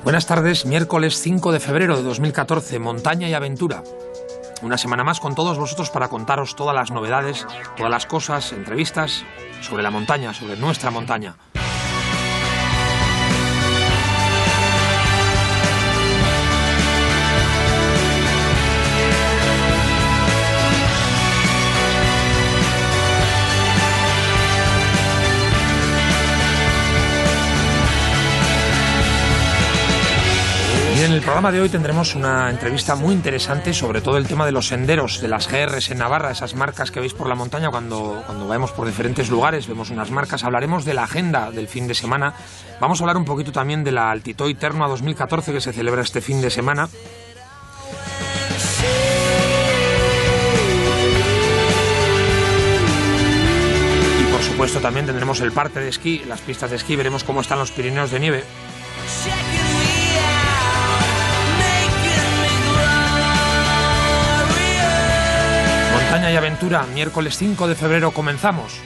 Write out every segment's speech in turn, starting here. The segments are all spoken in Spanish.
Buenas tardes, miércoles 5 de febrero de 2014, montaña y aventura. Una semana más con todos vosotros para contaros todas las novedades, todas las cosas, entrevistas sobre la montaña, sobre nuestra montaña. En el programa de hoy tendremos una entrevista muy interesante sobre todo el tema de los senderos, de las GRs en Navarra, esas marcas que veis por la montaña cuando vamos por diferentes lugares, vemos unas marcas. Hablaremos de la agenda del fin de semana. Vamos a hablar un poquito también de la Altitoy Ternua 2014 que se celebra este fin de semana. Y por supuesto también tendremos el parte de esquí, las pistas de esquí, veremos cómo están los Pirineos de nieve. Montaña y aventura, miércoles 5 de febrero, comenzamos.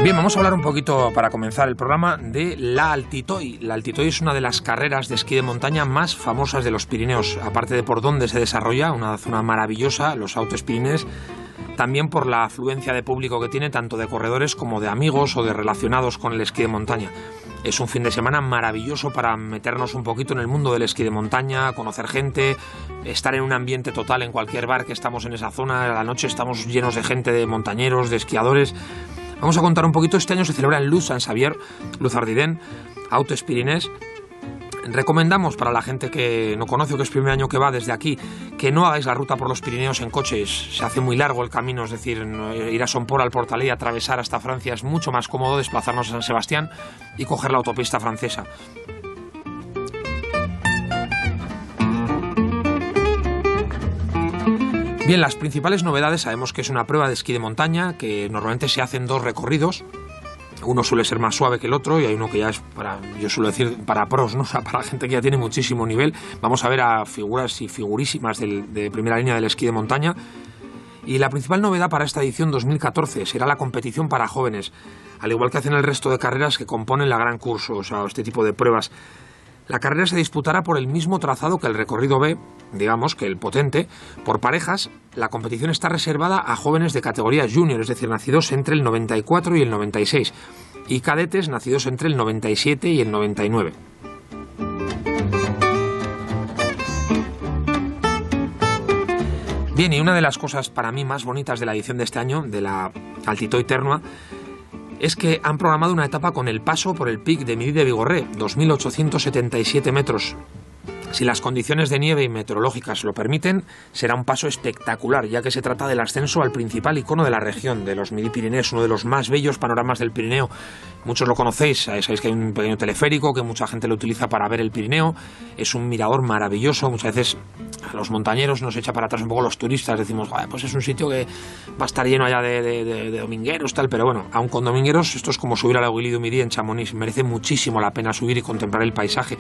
Bien, vamos a hablar un poquito, para comenzar el programa, de la Altitoy. La Altitoy es una de las carreras de esquí de montaña más famosas de los Pirineos, aparte de por dónde se desarrolla, una zona maravillosa, los Altos Pirineos, también por la afluencia de público que tiene, tanto de corredores como de amigos o de relacionados con el esquí de montaña. Es un fin de semana maravilloso para meternos un poquito en el mundo del esquí de montaña, conocer gente, estar en un ambiente total en cualquier bar que estamos en esa zona. A la noche estamos llenos de gente, de montañeros, de esquiadores. Vamos a contar un poquito. Este año se celebra en Luz Sant Xavier, Luz Ardiden, Altos Pirineos. Recomendamos para la gente que no conoce o que es primer año que va desde aquí que no hagáis la ruta por los Pirineos en coche. Se hace muy largo el camino, es decir, ir a Somport, al Portalet, atravesar hasta Francia es mucho más cómodo, desplazarnos a San Sebastián y coger la autopista francesa. Bien, las principales novedades: sabemos que es una prueba de esquí de montaña, que normalmente se hacen dos recorridos. Uno suele ser más suave que el otro y hay uno que ya es para, yo suelo decir, para pros, ¿no? O sea, para gente que ya tiene muchísimo nivel. Vamos a ver a figuras y figurísimas de primera línea del esquí de montaña. Y la principal novedad para esta edición 2014 será la competición para jóvenes, al igual que hacen el resto de carreras que componen la Gran Curso, o sea, este tipo de pruebas. La carrera se disputará por el mismo trazado que el recorrido B, digamos que el potente, por parejas. La competición está reservada a jóvenes de categoría junior, es decir, nacidos entre el 94 y el 96, y cadetes nacidos entre el 97 y el 99. Bien, y una de las cosas para mí más bonitas de la edición de este año, de la Altitoy Ternua, es que han programado una etapa con el paso por el Pic de Midi de Bigorré, 2.877 metros. Si las condiciones de nieve y meteorológicas lo permiten, será un paso espectacular, ya que se trata del ascenso al principal icono de la región, de los Midi Pirineos, uno de los más bellos panoramas del Pirineo. Muchos lo conocéis, sabéis que hay un pequeño teleférico que mucha gente lo utiliza para ver el Pirineo. Es un mirador maravilloso. Muchas veces a los montañeros nos echa para atrás un poco los turistas, decimos, pues es un sitio que va a estar lleno allá de domingueros, tal, pero bueno, aun con domingueros, esto es como subir a la Willy du Midi en Chamonix. Merece muchísimo la pena subir y contemplar el paisaje.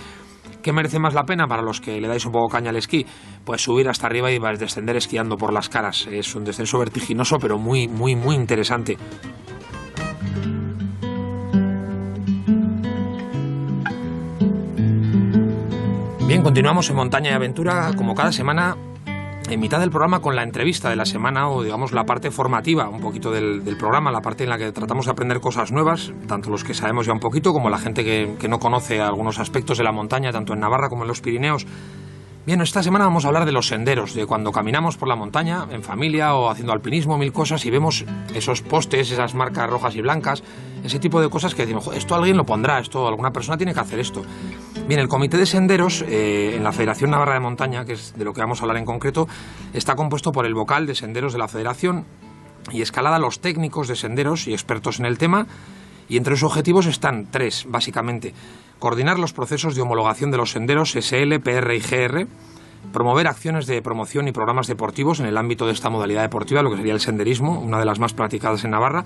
¿Qué merece más la pena para los que le dais un poco caña al esquí? Pues subir hasta arriba y descender esquiando por las caras. Es un descenso vertiginoso, pero muy, muy, muy interesante. Bien, continuamos en Montaña y Aventura, como cada semana, en mitad del programa con la entrevista de la semana, o digamos la parte formativa un poquito del programa, la parte en la que tratamos de aprender cosas nuevas, tanto los que sabemos ya un poquito como la gente que no conoce algunos aspectos de la montaña, tanto en Navarra como en los Pirineos. Bien, esta semana vamos a hablar de los senderos, de cuando caminamos por la montaña en familia o haciendo alpinismo, mil cosas, y vemos esos postes, esas marcas rojas y blancas, ese tipo de cosas que decimos, esto alguien lo pondrá, esto alguna persona tiene que hacer esto. Bien, el Comité de Senderos en la Federación Navarra de Montaña, que es de lo que vamos a hablar en concreto, está compuesto por el vocal de senderos de la Federación y escalada los técnicos de senderos y expertos en el tema, y entre sus objetivos están tres, básicamente: coordinar los procesos de homologación de los senderos SL, PR y GR, promover acciones de promoción y programas deportivos en el ámbito de esta modalidad deportiva, lo que sería el senderismo, una de las más practicadas en Navarra,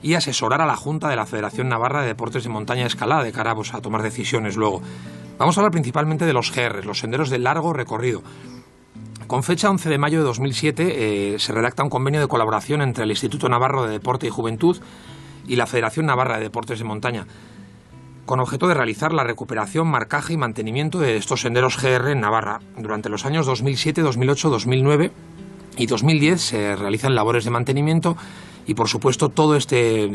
y asesorar a la Junta de la Federación Navarra de Deportes de Montaña y Escalada de cara a tomar decisiones luego. Vamos a hablar principalmente de los GR, los senderos de largo recorrido. Con fecha 11 de mayo de 2007 se redacta un convenio de colaboración entre el Instituto Navarro de Deporte y Juventud y la Federación Navarra de Deportes de Montaña, con objeto de realizar la recuperación, marcaje y mantenimiento de estos senderos GR en Navarra. Durante los años 2007, 2008, 2009 y 2010 se realizan labores de mantenimiento y, por supuesto, todo este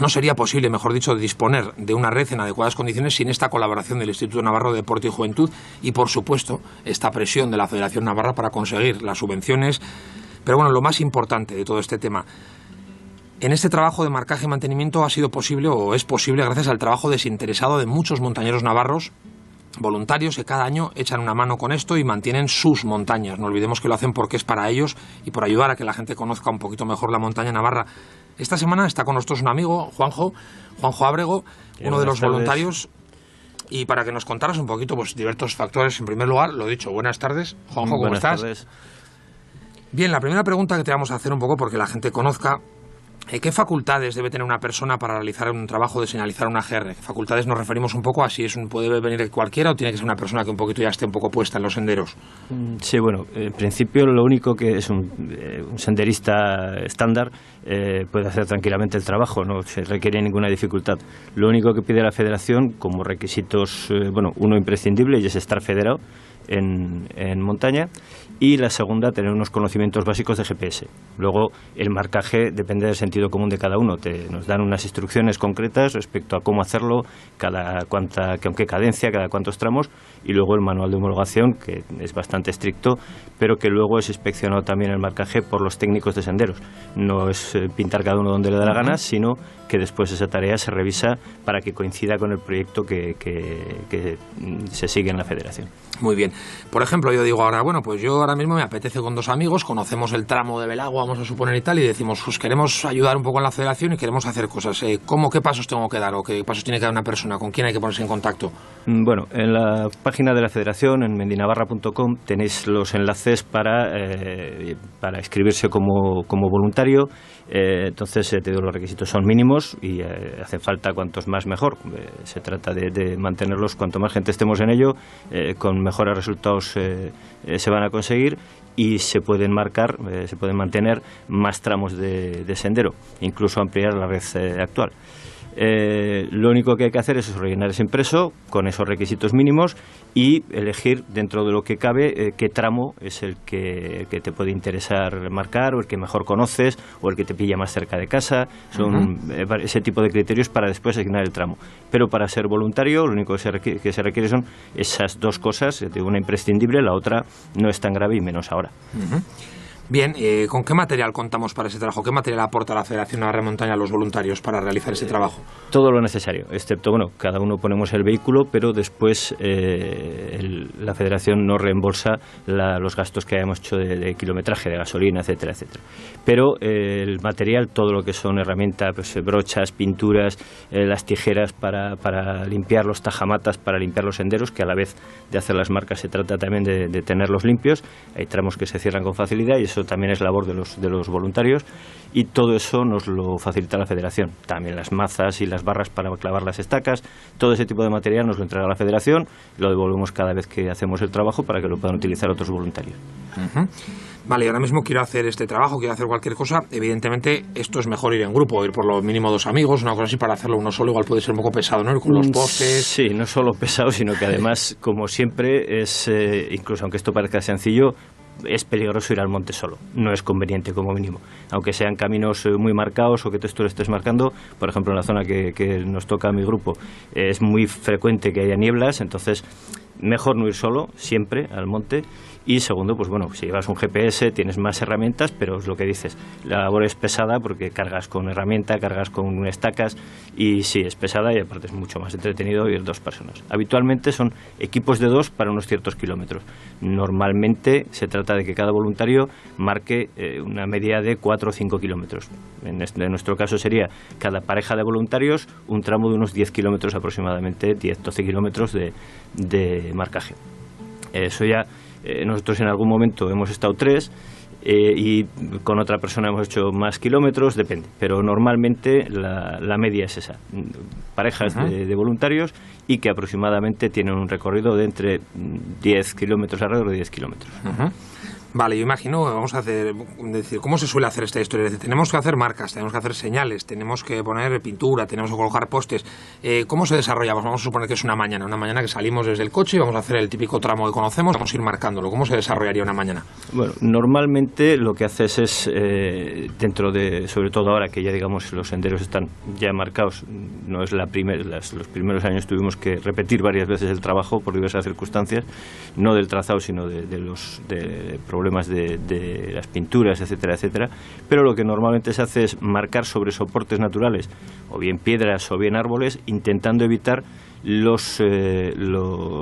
no sería posible, mejor dicho, disponer de una red en adecuadas condiciones sin esta colaboración del Instituto Navarro de Deporte y Juventud y, por supuesto, esta presión de la Federación Navarra para conseguir las subvenciones. Pero bueno, lo más importante de todo este tema, en este trabajo de marcaje y mantenimiento ha sido posible o es posible gracias al trabajo desinteresado de muchos montañeros navarros, voluntarios que cada año echan una mano con esto y mantienen sus montañas. No olvidemos que lo hacen porque es para ellos y por ayudar a que la gente conozca un poquito mejor la montaña navarra. Esta semana está con nosotros un amigo, Juanjo Ábrego, uno de los voluntarios, y para que nos contaras un poquito pues diversos factores. En primer lugar, lo dicho, buenas tardes. Juanjo, ¿cómo estás? Buenas tardes. Bien, la primera pregunta que te vamos a hacer un poco porque la gente conozca, ¿qué facultades debe tener una persona para realizar un trabajo de señalizar una GR? ¿Qué facultades nos referimos un poco a si puede venir cualquiera o tiene que ser una persona que un poquito ya esté un poco puesta en los senderos? Sí, bueno, en principio lo único que es un senderista estándar puede hacer tranquilamente el trabajo, no se requiere ninguna dificultad. Lo único que pide la Federación como requisitos, uno imprescindible y es estar federado en montaña, y la segunda, tener unos conocimientos básicos de GPS. Luego, el marcaje depende del sentido común de cada uno. Nos dan unas instrucciones concretas respecto a cómo hacerlo, con qué cadencia, cada cuántos tramos, y luego el manual de homologación, que es bastante estricto, pero que luego es inspeccionado también el marcaje por los técnicos de senderos. No es pintar cada uno donde le da la gana, sino que después esa tarea se revisa para que coincida con el proyecto que se sigue en la Federación. Muy bien. Por ejemplo, yo digo ahora, pues yo ahora mismo me apetece con dos amigos, conocemos el tramo de Belagua, vamos a suponer y tal, y decimos, pues queremos ayudar un poco en la Federación y queremos hacer cosas. ¿Qué pasos tengo que dar o qué pasos tiene que dar una persona? ¿Con quién hay que ponerse en contacto? Bueno, en la página de la Federación, en mendinavarra.com, tenéis los enlaces para inscribirse como voluntario. Entonces, te digo, los requisitos son mínimos y hace falta cuantos más mejor. Se trata de mantenerlos, cuanto más gente estemos en ello, con mejores resultados se van a conseguir y se pueden mantener más tramos de sendero, incluso ampliar la red actual. Lo único que hay que hacer es rellenar ese impreso con esos requisitos mínimos y elegir dentro de lo que cabe qué tramo es el que te puede interesar marcar, o el que mejor conoces, o el que te pilla más cerca de casa. Son ese tipo de criterios para después asignar el tramo. Pero para ser voluntario lo único que se requiere son esas dos cosas, una imprescindible, la otra no es tan grave y menos ahora. Bien, ¿con qué material contamos para ese trabajo? ¿Qué material aporta la Federación Navarra de Montaña a los voluntarios para realizar ese trabajo? Todo lo necesario, excepto, cada uno ponemos el vehículo, pero después la Federación no reembolsa los gastos que hayamos hecho de kilometraje, de gasolina, etcétera, etcétera. Pero el material, todo lo que son herramientas, brochas, pinturas, las tijeras para limpiar los tajamatas, para limpiar los senderos, que a la vez de hacer las marcas se trata también de tenerlos limpios. Hay tramos que se cierran con facilidad y eso también es labor de los voluntarios, y todo eso nos lo facilita la Federación. También las mazas y las barras para clavar las estacas, todo ese tipo de material nos lo entrega la Federación, lo devolvemos cada vez que hacemos el trabajo para que lo puedan utilizar otros voluntarios. Vale, ahora mismo quiero hacer este trabajo, quiero hacer cualquier cosa. Evidentemente, esto es mejor ir en grupo, ir por lo mínimo 2 amigos, una cosa así. Para hacerlo uno solo igual puede ser un poco pesado, ¿no? Ir con los postes. Sí, no solo pesado, sino que además, como siempre, es incluso aunque esto parezca sencillo, es peligroso ir al monte solo, no es conveniente como mínimo, aunque sean caminos muy marcados o que tú lo estés marcando. Por ejemplo, en la zona que nos toca a mi grupo es muy frecuente que haya nieblas, entonces mejor no ir solo siempre al monte. Y segundo, si llevas un GPS tienes más herramientas, pero es lo que dices, la labor es pesada porque cargas con herramienta, cargas con estacas, y sí, es pesada y aparte es mucho más entretenido ir 2 personas. Habitualmente son equipos de 2 para unos ciertos kilómetros. Normalmente se trata de que cada voluntario marque una media de 4 o 5 kilómetros. En nuestro caso sería cada pareja de voluntarios un tramo de unos 10 kilómetros aproximadamente, 10-12 kilómetros de marcaje. Eso ya... nosotros en algún momento hemos estado 3 y con otra persona hemos hecho más kilómetros, depende, pero normalmente la media es esa, parejas de voluntarios y que aproximadamente tienen un recorrido de entre 10 kilómetros, alrededor de 10 kilómetros. Vale, yo imagino, vamos a decir, ¿cómo se suele hacer esta historia? Es decir, tenemos que hacer marcas, tenemos que hacer señales, tenemos que poner pintura, tenemos que colocar postes. ¿Cómo se desarrolla? Pues vamos a suponer que es una mañana que salimos desde el coche y vamos a hacer el típico tramo que conocemos, vamos a ir marcándolo. ¿Cómo se desarrollaría una mañana? Bueno, normalmente lo que haces es, dentro de, sobre todo ahora que ya digamos los senderos están ya marcados, no es los primeros años tuvimos que repetir varias veces el trabajo por diversas circunstancias, no del trazado sino de los problemas de las pinturas, etcétera, etcétera, pero lo que normalmente se hace es marcar sobre soportes naturales, o bien piedras o bien árboles, intentando evitar los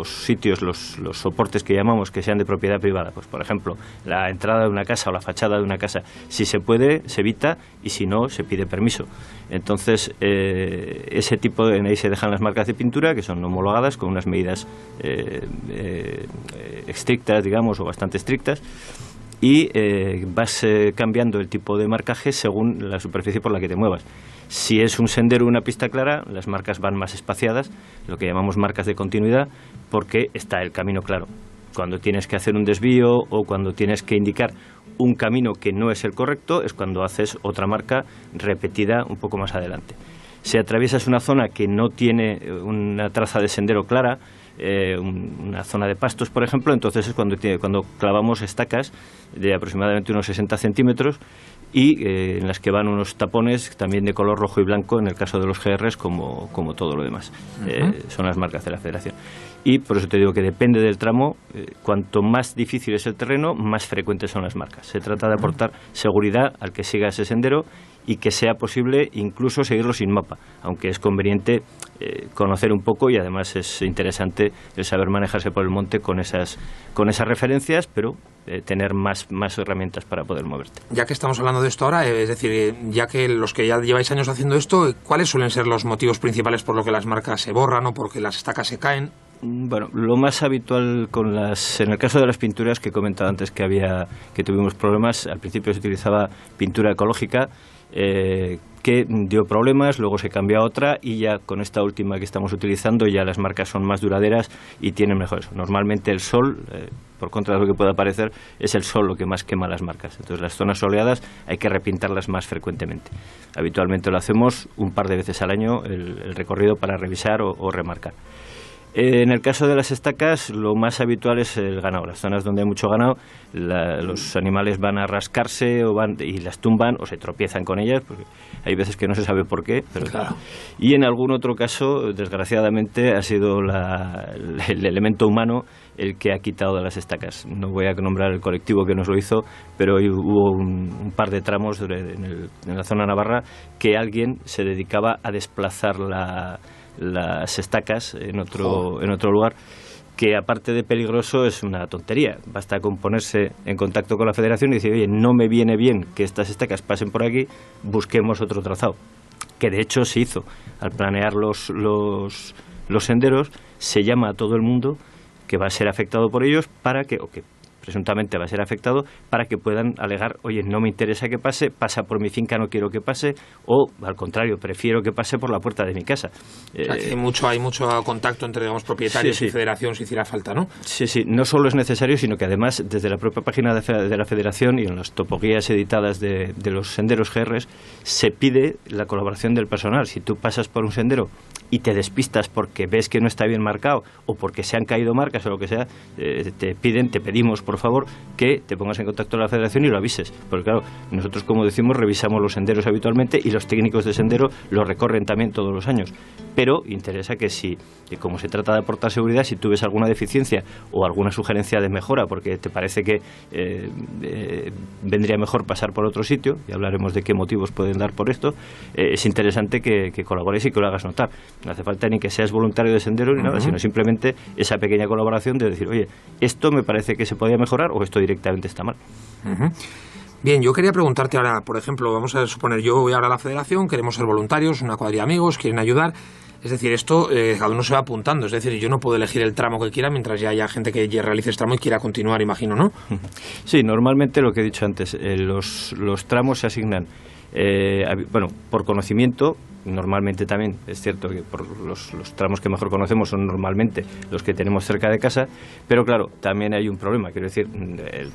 sitios, los soportes que llamamos que sean de propiedad privada. Pues por ejemplo, la entrada de una casa o la fachada de una casa, si se puede, se evita, y si no, se pide permiso. Entonces, ese tipo ahí se dejan las marcas de pintura, que son homologadas con unas medidas estrictas, digamos, o bastante estrictas, y vas cambiando el tipo de marcaje según la superficie por la que te muevas. Si es un sendero o una pista clara, las marcas van más espaciadas, lo que llamamos marcas de continuidad, porque está el camino claro. Cuando tienes que hacer un desvío o cuando tienes que indicar un camino que no es el correcto, es cuando haces otra marca repetida un poco más adelante. Si atraviesas una zona que no tiene una traza de sendero clara, una zona de pastos, por ejemplo, entonces es cuando clavamos estacas de aproximadamente unos 60 centímetros y en las que van unos tapones también de color rojo y blanco en el caso de los GRs como todo lo demás. Son las marcas de la Federación. Y por eso te digo que depende del tramo, cuanto más difícil es el terreno, más frecuentes son las marcas. Se trata de aportar seguridad al que siga ese sendero y que sea posible incluso seguirlo sin mapa, aunque es conveniente conocer un poco y además es interesante el saber manejarse por el monte con esas referencias, pero tener más herramientas para poder moverte. Ya que estamos hablando de esto ahora, es decir, ya que los que ya lleváis años haciendo esto, ¿cuáles suelen ser los motivos principales por los que las marcas se borran o porque las estacas se caen? Bueno, lo más habitual en el caso de las pinturas que he comentado antes que tuvimos problemas, al principio se utilizaba pintura ecológica, que dio problemas, luego se cambió a otra y ya con esta última que estamos utilizando ya las marcas son más duraderas y tienen mejores. Normalmente el sol, por contra de lo que pueda parecer, es el sol lo que más quema las marcas. Entonces las zonas soleadas hay que repintarlas más frecuentemente. Habitualmente lo hacemos un par de veces al año el recorrido para revisar o remarcar. En el caso de las estacas, lo más habitual es el ganado. Las zonas donde hay mucho ganado, los animales van a rascarse y las tumban o se tropiezan con ellas, porque hay veces que no se sabe por qué. Pero claro. Y en algún otro caso, desgraciadamente, ha sido el elemento humano el que ha quitado de las estacas. No voy a nombrar el colectivo que nos lo hizo, pero hubo un par de tramos en la zona navarra que alguien se dedicaba a desplazar las estacas en otro lugar, que aparte de peligroso es una tontería. Basta con ponerse en contacto con la Federación y decir, oye, no me viene bien que estas estacas pasen por aquí, busquemos otro trazado. Que de hecho se hizo. Al planear los senderos, se llama a todo el mundo que va a ser afectado por ellos o que presuntamente va a ser afectado, para que puedan alegar, oye, no me interesa que pase, pasa por mi finca, no quiero que pase, o al contrario, prefiero que pase por la puerta de mi casa. O sea, que hay mucho contacto entre, digamos, propietarios y Federación si hiciera falta, ¿no? Sí, no solo es necesario, sino que además desde la propia página de la Federación y en las topoguías editadas de los senderos GRs se pide la colaboración del personal. Si tú pasas por un sendero y te despistas porque ves que no está bien marcado o porque se han caído marcas o lo que sea, te pedimos por favor que te pongas en contacto con la Federación y lo avises, porque claro, nosotros, como decimos, revisamos los senderos habitualmente y los técnicos de sendero los recorren también todos los años, pero interesa que como se trata de aportar seguridad, si tú ves alguna deficiencia o alguna sugerencia de mejora porque te parece que vendría mejor pasar por otro sitio, y hablaremos de qué motivos pueden dar por esto, es interesante que colabores y que lo hagas notar. No hace falta ni que seas voluntario de sendero ni nada, sino simplemente esa pequeña colaboración de decir, oye, esto me parece que se podía mejorar o esto directamente está mal. Bien, yo quería preguntarte ahora, por ejemplo, vamos a suponer, yo voy ahora a la Federación, queremos ser voluntarios, una cuadrilla de amigos, quieren ayudar. Es decir, esto cada uno se va apuntando, es decir, yo no puedo elegir el tramo que quiera mientras ya haya gente que ya realice este tramo y quiera continuar, imagino, ¿no? Sí, normalmente lo que he dicho antes, los tramos se asignan por conocimiento. Normalmente también es cierto que por los tramos que mejor conocemos son normalmente los que tenemos cerca de casa, pero claro, también hay un problema, quiero decir,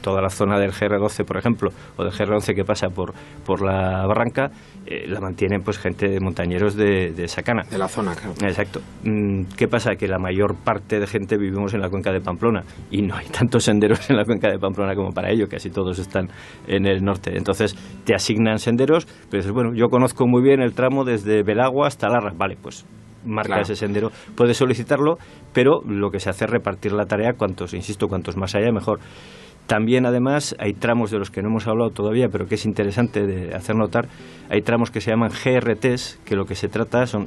toda la zona del GR12, por ejemplo, o del GR11 que pasa por la barranca, la mantienen pues gente de montañeros de Sacana. De la zona, claro. Exacto. ¿Qué pasa? Que la mayor parte de gente vivimos en la cuenca de Pamplona y no hay tantos senderos en la cuenca de Pamplona como para ello, casi todos están en el norte. Entonces te asignan senderos, pero dices, bueno, yo conozco muy bien el tramo desde Belagua hasta Larra, vale, pues marca ese sendero, puedes solicitarlo, pero lo que se hace es repartir la tarea, cuantos más haya, mejor. También, además, hay tramos de los que no hemos hablado todavía, pero que es interesante de hacer notar. Hay tramos que se llaman GRTs, que lo que se trata son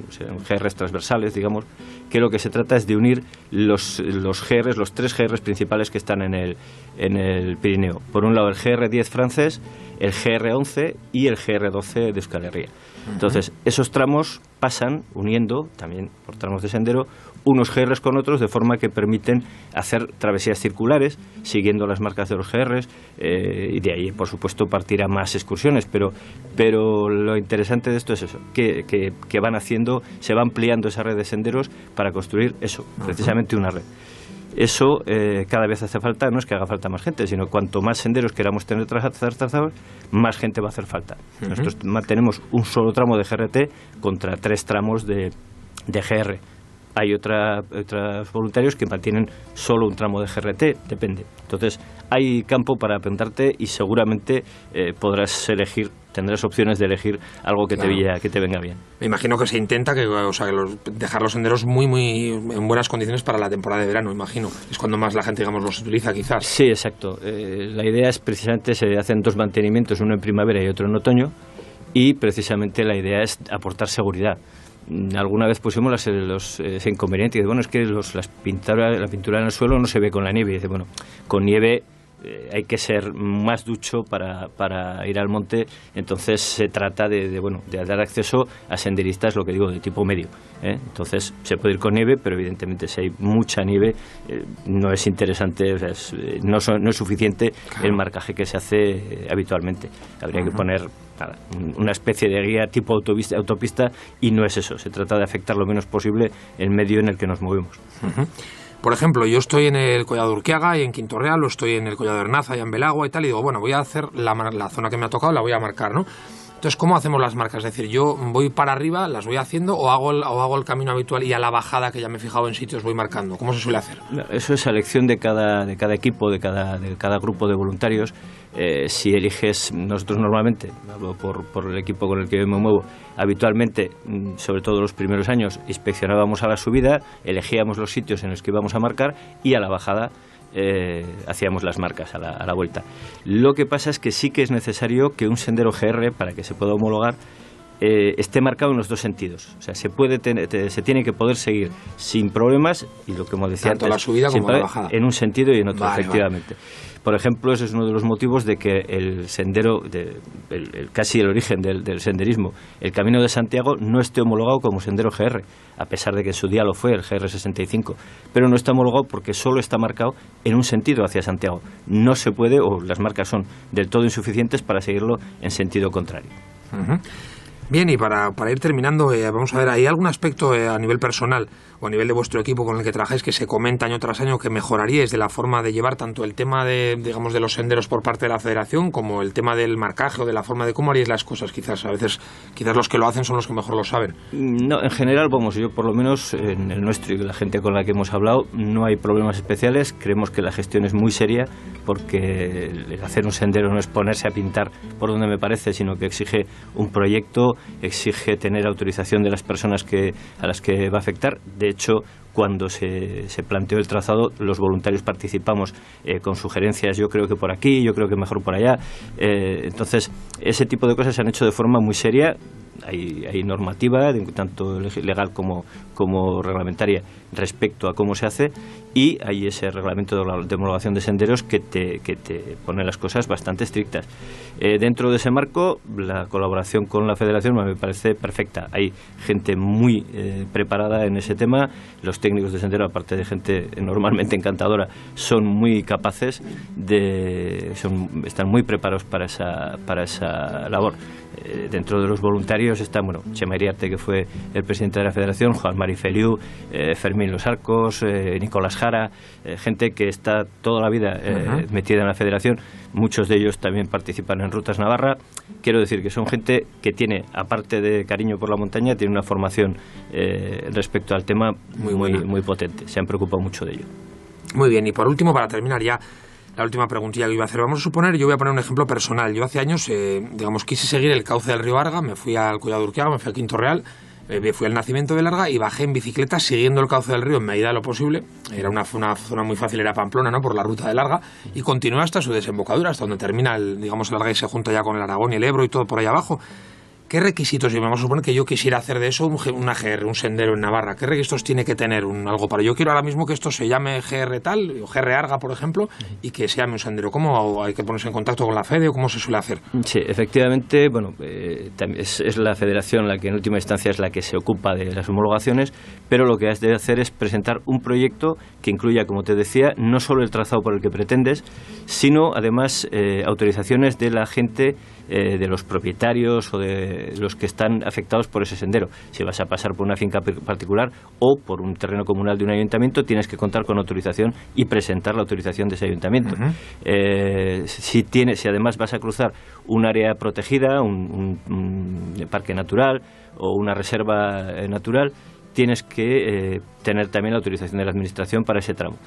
GRs transversales, digamos, que lo que se trata es de unir los GRs, los 3 GRs principales que están en el Pirineo. Por un lado, el GR10 francés, el GR11 y el GR12 de Euskal Herria. Entonces, esos tramos pasan uniendo, también por tramos de sendero, unos GRs con otros, de forma que permiten hacer travesías circulares, siguiendo las marcas de los GRs, y de ahí, por supuesto, partir a más excursiones. Pero lo interesante de esto es eso, que van haciendo, se va ampliando esa red de senderos para construir eso, precisamente una red. Eso cada vez hace falta, no es que haga falta más gente, sino cuanto más senderos queramos tener trazados, más gente va a hacer falta. Nosotros mantenemos un solo tramo de GRT contra 3 tramos de GR. Hay otros voluntarios que mantienen solo un tramo de GRT, depende. Entonces, hay campo para apuntarte y seguramente podrás elegir, tendrás opciones de elegir algo que te venga bien. Me imagino que se intenta dejar los senderos muy en buenas condiciones para la temporada de verano, imagino. Es cuando más la gente, digamos, los utiliza, quizás. Sí, exacto. La idea es precisamente, se hacen 2 mantenimientos, uno en primavera y otro en otoño, y precisamente la idea es aportar seguridad. Alguna vez pusimos los inconvenientes, y bueno, es que la pintura en el suelo no se ve con la nieve. Y dice, bueno, con nieve hay que ser más ducho para ir al monte. Entonces se trata de dar acceso a senderistas, lo que digo, de tipo medio, Entonces se puede ir con nieve, pero evidentemente si hay mucha nieve no es interesante, o sea, no es suficiente el marcaje que se hace habitualmente. Habría que poner una especie de guía tipo autopista, y no es eso, se trata de afectar lo menos posible el medio en el que nos movemos. Por ejemplo, yo estoy en el Collado de Urquiaga y en Quinto Real, o estoy en el Collado de Arnaza y en Belagua y tal, y digo, bueno, voy a hacer la zona que me ha tocado, la voy a marcar, ¿no? Entonces, ¿cómo hacemos las marcas? Es decir, yo voy para arriba, las voy haciendo, o hago el camino habitual y a la bajada, que ya me he fijado en sitios, voy marcando. ¿Cómo se suele hacer? Eso es elección de cada equipo, de cada grupo de voluntarios. Si eliges, nosotros normalmente, hablo por el equipo con el que yo me muevo, habitualmente, sobre todo los primeros años, inspeccionábamos a la subida, elegíamos los sitios en los que íbamos a marcar, y a la bajada hacíamos las marcas a la vuelta. Lo que pasa es que sí que es necesario que un sendero GR, para que se pueda homologar, esté marcado en los 2 sentidos. O sea, se tiene que poder seguir sin problemas, y lo que como decía tanto antes, la subida como la bajada, en un sentido y en otro, efectivamente. Por ejemplo, ese es uno de los motivos de que el sendero, casi el origen del senderismo, el Camino de Santiago, no esté homologado como sendero GR, a pesar de que en su día lo fue, el GR65, pero no está homologado porque solo está marcado en un sentido hacia Santiago. No se puede, o las marcas son del todo insuficientes para seguirlo en sentido contrario. Bien, y para ir terminando, vamos a ver, ¿hay algún aspecto a nivel personal o a nivel de vuestro equipo con el que trabajáis que se comenta año tras año que mejoraríais de la forma de llevar tanto el tema de los senderos por parte de la federación, como el tema del marcaje o de la forma de cómo haríais las cosas? Quizás los que lo hacen son los que mejor lo saben. No, en general, yo por lo menos en el nuestro y la gente con la que hemos hablado, no hay problemas especiales. Creemos que la gestión es muy seria, porque el hacer un sendero no es ponerse a pintar por donde me parece, sino que exige un proyecto, exige tener autorización de las personas a las que va a afectar. De hecho, cuando se planteó el trazado, los voluntarios participamos con sugerencias, yo creo que por aquí, yo creo que mejor por allá. Entonces, ese tipo de cosas se han hecho de forma muy seria. hay normativa, tanto legal como reglamentaria, respecto a cómo se hace, y hay ese reglamento de homologación de senderos que te pone las cosas bastante estrictas. Dentro de ese marco, la colaboración con la Federación me parece perfecta. Hay gente muy preparada en ese tema. Los técnicos de sendero, aparte de gente normalmente encantadora, son muy capaces están muy preparados para esa labor. Dentro de los voluntarios están, Chema Iriarte, que fue el presidente de la Federación, Juan Mari Feliu, Fermín Los Arcos, Nicolás Jara, gente que está toda la vida metida en la Federación. Muchos de ellos también participan en Rutas Navarra. Quiero decir que son gente que tiene, aparte de cariño por la montaña, tiene una formación respecto al tema muy potente. Se han preocupado mucho de ello. Muy bien, y por último, para terminar ya, la última preguntilla que iba a hacer. Vamos a suponer, yo voy a poner un ejemplo personal. Yo hace años, quise seguir el cauce del río Arga, me fui al Collado de Urquiaga, me fui al Quinto Real, fui al nacimiento del Arga y bajé en bicicleta siguiendo el cauce del río en medida de lo posible. Era una zona muy fácil, era Pamplona, ¿no?, por la ruta del Arga, y continué hasta su desembocadura, hasta donde termina el Arga y se junta ya con el Aragón y el Ebro y todo por ahí abajo. ¿Qué requisitos, y vamos a suponer que yo quisiera hacer de eso una GR, un sendero en Navarra, qué requisitos tiene que tener algo para? Yo quiero ahora mismo que esto se llame GR tal, o GR Arga, por ejemplo, y que se llame un sendero. ¿Cómo hay que ponerse en contacto con la FEDE o cómo se suele hacer? Sí, efectivamente, es la Federación la que en última instancia es la que se ocupa de las homologaciones, pero lo que has de hacer es presentar un proyecto que incluya, como te decía, no solo el trazado por el que pretendes, sino además autorizaciones de la gente, de los propietarios o de los que están afectados por ese sendero. Si vas a pasar por una finca particular o por un terreno comunal de un ayuntamiento, tienes que contar con autorización y presentar la autorización de ese ayuntamiento. Si además vas a cruzar un área protegida, un parque natural o una reserva natural, tienes que tener también la autorización de la administración para ese tramo.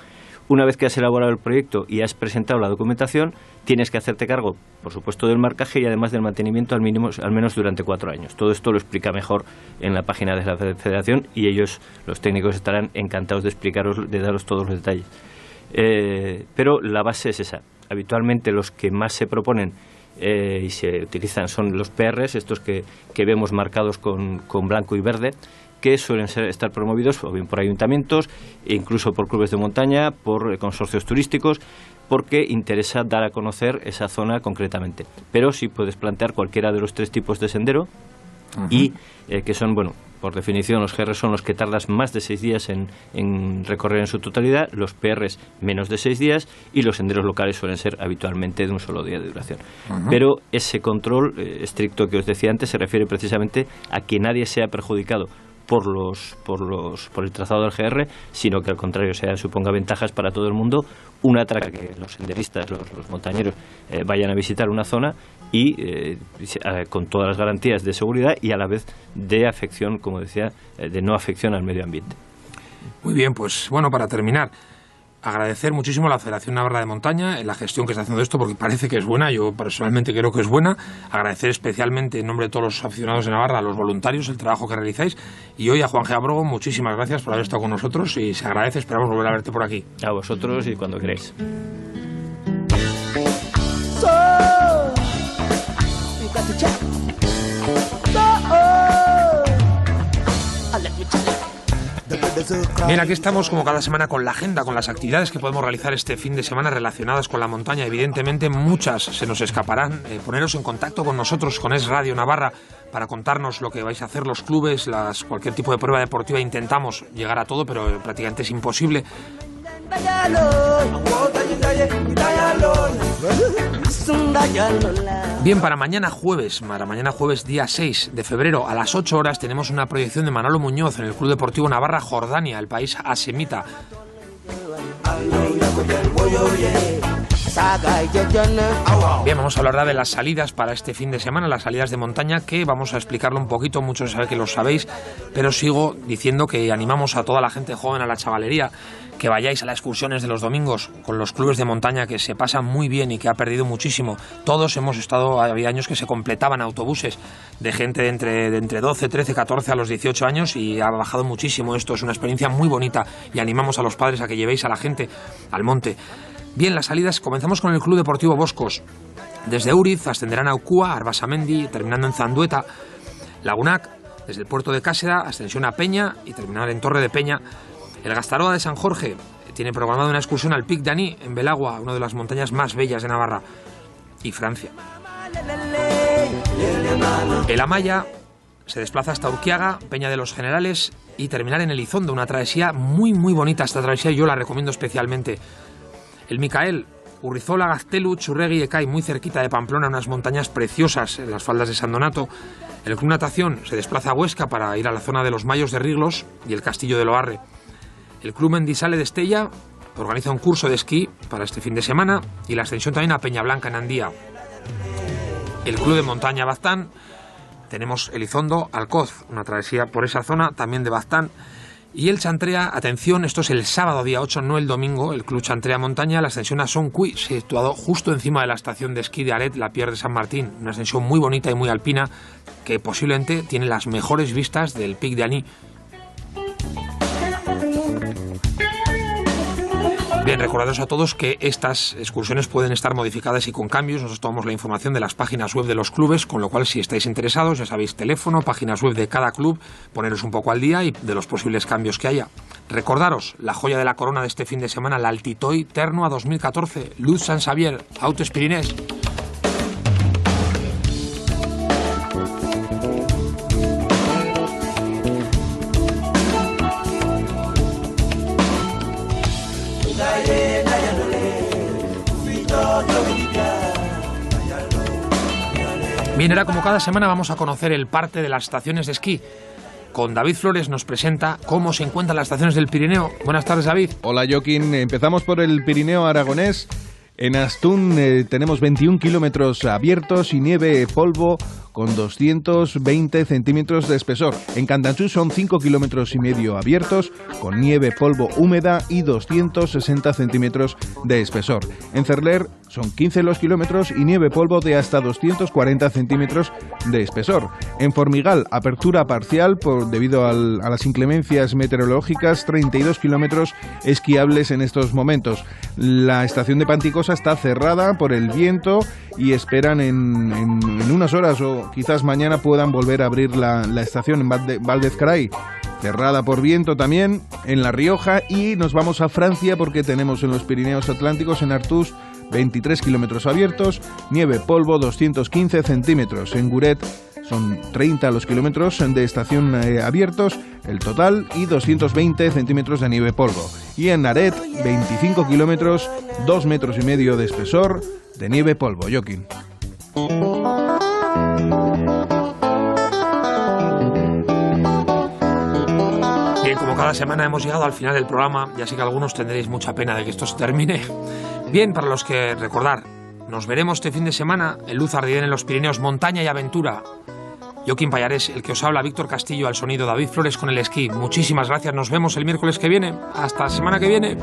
Una vez que has elaborado el proyecto y has presentado la documentación, tienes que hacerte cargo, por supuesto, del marcaje y además del mantenimiento al menos durante 4 años. Todo esto lo explica mejor en la página de la Federación y ellos, los técnicos, estarán encantados de explicaros, de daros todos los detalles. Pero la base es esa. Habitualmente los que más se proponen y se utilizan son los PRs, estos que vemos marcados con blanco y verde, que suelen estar promovidos o bien por ayuntamientos, e incluso por clubes de montaña, por consorcios turísticos, porque interesa dar a conocer esa zona concretamente. Pero sí puedes plantear cualquiera de los 3 tipos de sendero y que son, por definición, los GR son los que tardas más de 6 días en recorrer en su totalidad, los PRs menos de 6 días y los senderos locales suelen ser habitualmente de un solo día de duración. Pero ese control estricto que os decía antes se refiere precisamente a que nadie sea perjudicado por el trazado del GR, sino que al contrario suponga ventajas para todo el mundo. Una traca que los senderistas, los montañeros vayan a visitar una zona y con todas las garantías de seguridad y a la vez de afección, como decía, de no afección al medio ambiente. Muy bien, pues para terminar, agradecer muchísimo a la Federación Navarra de Montaña en la gestión que está haciendo esto, porque parece que es buena, yo personalmente creo que es buena. Agradecer especialmente en nombre de todos los aficionados de Navarra, a los voluntarios, el trabajo que realizáis, y hoy a Juan G. Abrogo, muchísimas gracias por haber estado con nosotros y se agradece, esperamos volver a verte por aquí. A vosotros y cuando queráis. Bien, aquí estamos como cada semana con la agenda, con las actividades que podemos realizar este fin de semana relacionadas con la montaña. Evidentemente muchas se nos escaparán. Poneros en contacto con nosotros, con Es Radio Navarra, para contarnos lo que vais a hacer los clubes, cualquier tipo de prueba deportiva. Intentamos llegar a todo, pero prácticamente es imposible. Bien, para mañana jueves día 6 de febrero a las 8 horas tenemos una proyección de Manolo Muñoz en el Club Deportivo Navarra Jordania, el país hasemita. Bien, vamos a hablar de las salidas para este fin de semana, las salidas de montaña, que vamos a explicarlo un poquito, muchos saben que lo sabéis, pero sigo diciendo que animamos a toda la gente joven, a la chavalería, que vayáis a las excursiones de los domingos con los clubes de montaña, que se pasan muy bien y que ha perdido muchísimo. Todos hemos estado, había años que se completaban autobuses de gente de entre 12, 13, 14 a los 18 años y ha bajado muchísimo esto. Es una experiencia muy bonita y animamos a los padres a que llevéis a la gente al monte. Bien, las salidas, comenzamos con el Club Deportivo Boscos. Desde Uriz ascenderán a Ucúa, Arbasamendi, terminando en Zandueta. Lagunac, desde el puerto de Cáseda, ascensión a Peña y terminar en Torre de Peña. El Gastaroa de San Jorge tiene programada una excursión al Pic d'Ani, en Belagua, una de las montañas más bellas de Navarra y Francia. El Amaya se desplaza hasta Urquiaga, Peña de los Generales y terminar en Elizondo, una travesía muy bonita. Esta travesía yo la recomiendo especialmente. El Micael, Urrizola, Gaztelu, Churregui y Ecai, muy cerquita de Pamplona, unas montañas preciosas en las faldas de San Donato. El Club Natación se desplaza a Huesca para ir a la zona de los Mayos de Riglos y el Castillo de Loarre. El Club Mendisale de Estella organiza un curso de esquí para este fin de semana y la ascensión también a Peñablanca en Andía. El Club de Montaña Baztán, tenemos Elizondo, Alcoz, una travesía por esa zona también de Baztán. Y el Chantrea, atención, esto es el sábado día 8, no el domingo, el Club Chantrea Montaña, la ascensión a Son Cui, situado justo encima de la estación de esquí de Aret, la Pierre de San Martín, una ascensión muy bonita y muy alpina que posiblemente tiene las mejores vistas del Pic d'Ani. Bien, recordaros a todos que estas excursiones pueden estar modificadas y con cambios. Nosotros tomamos la información de las páginas web de los clubes, con lo cual si estáis interesados, ya sabéis, teléfono, páginas web de cada club, poneros un poco al día y de los posibles cambios que haya. Recordaros, la joya de la corona de este fin de semana, la Altitoy Terno a 2014, Luz San Xavier, Autos Pirinés. Bien, era como cada semana vamos a conocer el parte de las estaciones de esquí. Con David Flores nos presenta cómo se encuentran las estaciones del Pirineo. Buenas tardes, David. Hola, Joaquín. Empezamos por el Pirineo aragonés. En Astún tenemos 21 kilómetros abiertos y nieve, polvo, con 220 centímetros de espesor. En Candanchú son 5 kilómetros y medio abiertos, con nieve, polvo húmeda y 260 centímetros de espesor. En Cerler son 15 los kilómetros y nieve, polvo de hasta 240 centímetros de espesor. En Formigal, apertura parcial debido a las inclemencias meteorológicas, 32 kilómetros esquiables en estos momentos. La estación de Panticosa está cerrada por el viento y esperan en unas horas o quizás mañana puedan volver a abrir la estación en Valdezcaray, cerrada por viento también. En La Rioja, y nos vamos a Francia porque tenemos en los Pirineos Atlánticos, en Artús, 23 kilómetros abiertos, nieve, polvo, 215 centímetros. En Guret son 30 los kilómetros de estación abiertos, el total, y 220 centímetros de nieve, polvo. Y en Aret, 25 kilómetros, 2 metros y medio de espesor de nieve, polvo. Joaquín. Bien, como cada semana hemos llegado al final del programa, ya sé que algunos tendréis mucha pena de que esto se termine. Bien, para los que recordar, nos veremos este fin de semana en Luz Ardiden en los Pirineos, montaña y aventura. Joaquín Pallares, el que os habla, Víctor Castillo, al sonido, David Flores con el esquí. Muchísimas gracias, nos vemos el miércoles que viene. Hasta la semana que viene.